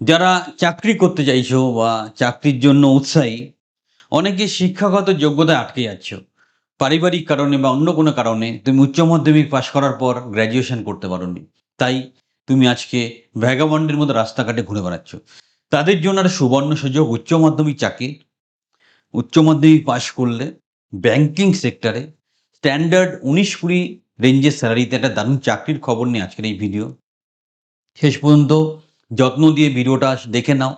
যারা চাকরি করতে চাইছো বা চাকরির জন্য উৎসাহী, অনেকে শিক্ষাগত যোগ্যতায় আটকে যাচ্ছ। পারিবারিক কারণে বা অন্য কোনো কারণে তুমি উচ্চ মাধ্যমিক পাশ করার পর গ্র্যাজুয়েশন করতে পারোনি। তাই তুমি আজকে ভ্যাগাবন্ডের মতো রাস্তাঘাটে ঘুরে বেড়াচ্ছ। তাদের জন্য একটা সুবর্ণ সুযোগ উচ্চ মাধ্যমিক চাকরি। উচ্চ মাধ্যমিক পাশ করলে ব্যাংকিং সেক্টরে স্ট্যান্ডার্ড 19-20 রেঞ্জের স্যালারিতে একটা দারুণ চাকরির খবর নিয়ে আজকের এই ভিডিও। শেষ পর্যন্ত যত্ন দিয়ে ভিডিওটা দেখে নাও।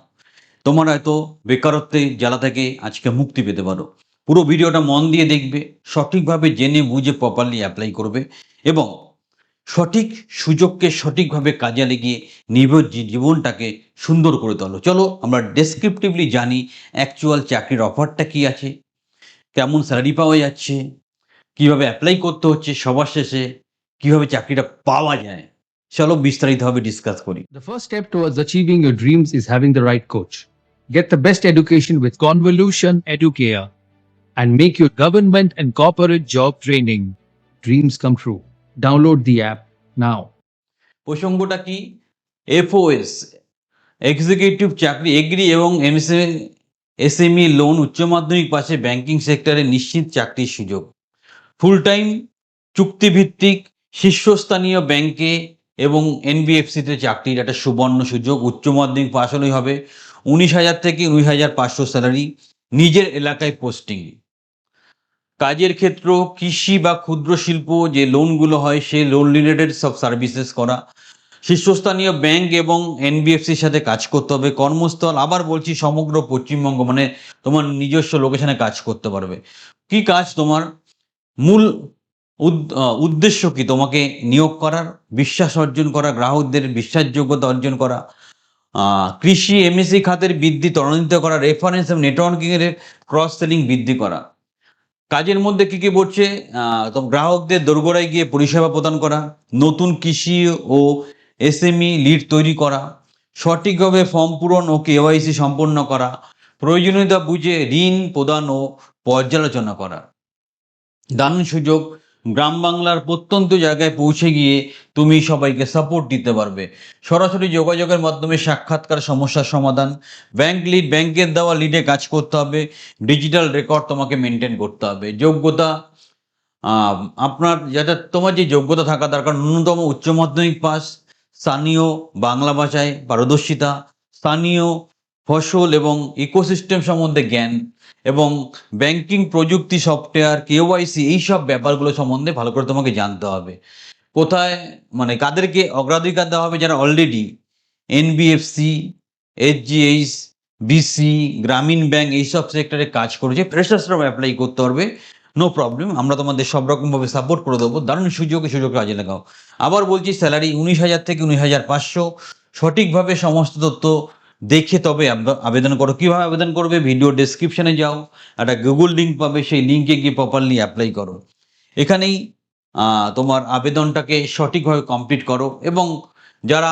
তোমার হয়তো বেকারত্বের জ্বালা থেকে আজকে মুক্তি পেতে পারো। পুরো ভিডিওটা মন দিয়ে দেখবে, সঠিকভাবে জেনে বুঝে প্রপারলি অ্যাপ্লাই করবে এবং সঠিক সুযোগকে সঠিকভাবে কাজে লাগিয়ে জীবনটাকে সুন্দর করে তোলো। চলো আমরা ডেসক্রিপটিভলি জানি অ্যাকচুয়াল চাকরির অফারটা কি আছে, কেমন স্যালারি পাওয়া যাচ্ছে, কিভাবে অ্যাপ্লাই করতে হচ্ছে, সবার শেষে কিভাবে চাকরিটা পাওয়া যায়। চলো বিস্তারিতভাবে ডিসকাস করি। The first step towards achieving your dreams is having the right coach. Get the best education with Convolution Educare and make your government and corporate job training dreams come true. Download the app now. প্রসঙ্গটা কি? এফওএস executive চাকরি, agri এবং SME loan, উচ্চ মাধ্যমিক পাশে banking সেক্টরে নিশ্চিত চাকরির সুযোগ। ফুল টাইম চুক্তিভিত্তিক শীর্ষস্থানীয় ব্যাংকে এবং এনবিএফসিতে চাকরির একটা সুবর্ণ সুযোগ। উচ্চ মাধ্যমিক পাশ হলেই হবে। 19,000 থেকে 19,500 স্যালারি, নিজের এলাকায় পোস্টিং। কাজের ক্ষেত্র কৃষি বা ক্ষুদ্র শিল্প, যে লোনগুলো হয় সেই লোন রিলেটেড সব সার্ভিসেস করা। শীর্ষস্থানীয় ব্যাংক এবং এনবিএফসির সাথে কাজ করতে হবে। কর্মস্থল আবার বলছি সমগ্র পশ্চিমবঙ্গ, মানে তোমার নিজস্ব লোকেশনে কাজ করতে পারবে। কি কাজ তোমার? মূল উদ্দেশ্য কি? তোমাকে নিয়োগ করার, বিশ্বাস অর্জন করা, গ্রাহকদের বিশ্বাসযোগ্যতা অর্জন করা, কৃষি এমএসি খাতের বৃদ্ধি ত্বরান্বিত করা, রেফারেন্স এবং নেটওয়ার্কিংয়ের ক্রস সেলিং বৃদ্ধি করা। কাজের মধ্যে কি কি পড়ছে? গ্রাহকদের দোরগোড়ায় গিয়ে পরিষেবা প্রদান করা, নতুন কৃষি ও এসএমই লিড তৈরি করা, সঠিকভাবে ফর্ম পূরণ ও কেওয়াইসি সম্পন্ন করা, প্রয়োজনীয়তা বুঝে ঋণ প্রদান ও পর্যালোচনা করা। দারুণ সুযোগ। গ্রাম বাংলার প্রত্যন্ত জায়গায় পৌঁছে গিয়ে তুমি সবাইকে সাপোর্ট দিতে পারবে। সরাসরি যোগাযোগের মাধ্যমে সাক্ষাৎকার, সমস্যার সমাধান, ব্যাংক লিড, ব্যাংকের দেওয়া লিডে কাজ করতে হবে, ডিজিটাল রেকর্ড তোমাকে মেনটেন করতে হবে। যোগ্যতা, আপনার যেটা তোমার যে যোগ্যতা থাকা দরকার, ন্যূনতম উচ্চ মাধ্যমিক পাস, স্থানীয় বাংলা ভাষায় পারদর্শিতা, স্থানীয় ফসল এবং ইকোসিস্টেম সম্বন্ধে জ্ঞান এবং ব্যাংকিং প্রযুক্তি, সফটওয়্যার, কেওয়াইসি, এইসব ব্যাপারগুলো সম্বন্ধে ভালো করে তোমাকে জানতে হবে। কোথায়, মানে কাদেরকে অগ্রাধিকার দেওয়া হবে? যারা অলরেডি এনবিএফসি, এইচজিএইচ, বিসি, গ্রামীণ ব্যাংক এইসব সেক্টরে কাজ করেছে। ফ্রেশার্সরাও অ্যাপ্লাই করতে পারবে, নো প্রবলেম। আমরা তোমাদের সব রকমভাবে সাপোর্ট করে দেবো। দারুণ সুযোগ কাজে লাগাও। আবার বলছি, স্যালারি 19,000 থেকে 19,500। সঠিকভাবে সমস্ত তথ্য দেখে তবে আবেদন করো। কীভাবে আবেদন করবে? ভিডিও ডেসক্রিপশানে যাও, একটা গুগল লিঙ্ক পাবে, সেই লিঙ্কে গিয়ে প্রপারলি অ্যাপ্লাই করো। এখানেই তোমার আবেদনটাকে সঠিকভাবে কমপ্লিট করো। এবং যারা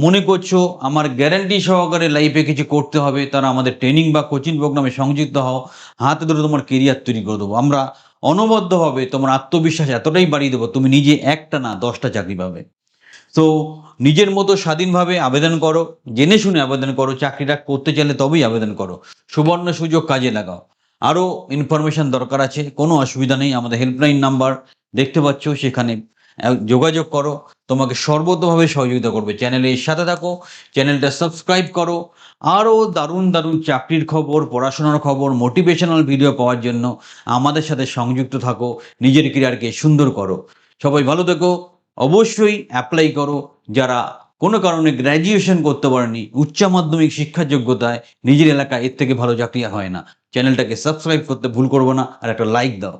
মনে করছো আমার গ্যারান্টি সহকারে লাইফে কিছু করতে হবে, তারা আমাদের ট্রেনিং বা কোচিং প্রোগ্রামে সংযুক্ত হও। হাতে ধরে তোমার কেরিয়ার তৈরি করে দেবো। আমরা অনবদ্যভাবে তোমার আত্মবিশ্বাস এতটাই বাড়িয়ে দেবো, তুমি নিজে একটা না 10টা চাকরি পাবে। তো নিজের মতো স্বাধীনভাবে আবেদন করো, জেনে শুনে আবেদন করো। চাকরিটা করতে চাইলে তবেই আবেদন করো। সুবর্ণ সুযোগ কাজে লাগাও। আরও ইনফরমেশন দরকার আছে, কোনো অসুবিধা নেই, আমাদের হেল্পলাইন নাম্বার দেখতে পাচ্ছ, সেখানে যোগাযোগ করো। তোমাকে সর্বতভাবে সহযোগিতা করবে। চ্যানেলের সাথে থাকো, চ্যানেলটা সাবস্ক্রাইব করো। আরও দারুণ দারুণ চাকরির খবর, পড়াশোনার খবর, মোটিভেশনাল ভিডিও পাওয়ার জন্য আমাদের সাথে সংযুক্ত থাকো। নিজের ক্যারিয়ারকে সুন্দর করো। সবাই ভালো থেকো। অবশ্যই অ্যাপ্লাই করো যারা কোনো কারণে গ্র্যাজুয়েশন করতে পারেনি। উচ্চ মাধ্যমিক শিক্ষার যোগ্যতায় নিজের এলাকায় এর থেকে ভালো চাকরি হয় না। চ্যানেলটাকে সাবস্ক্রাইব করতে ভুল করবো না, আর একটা লাইক দাও।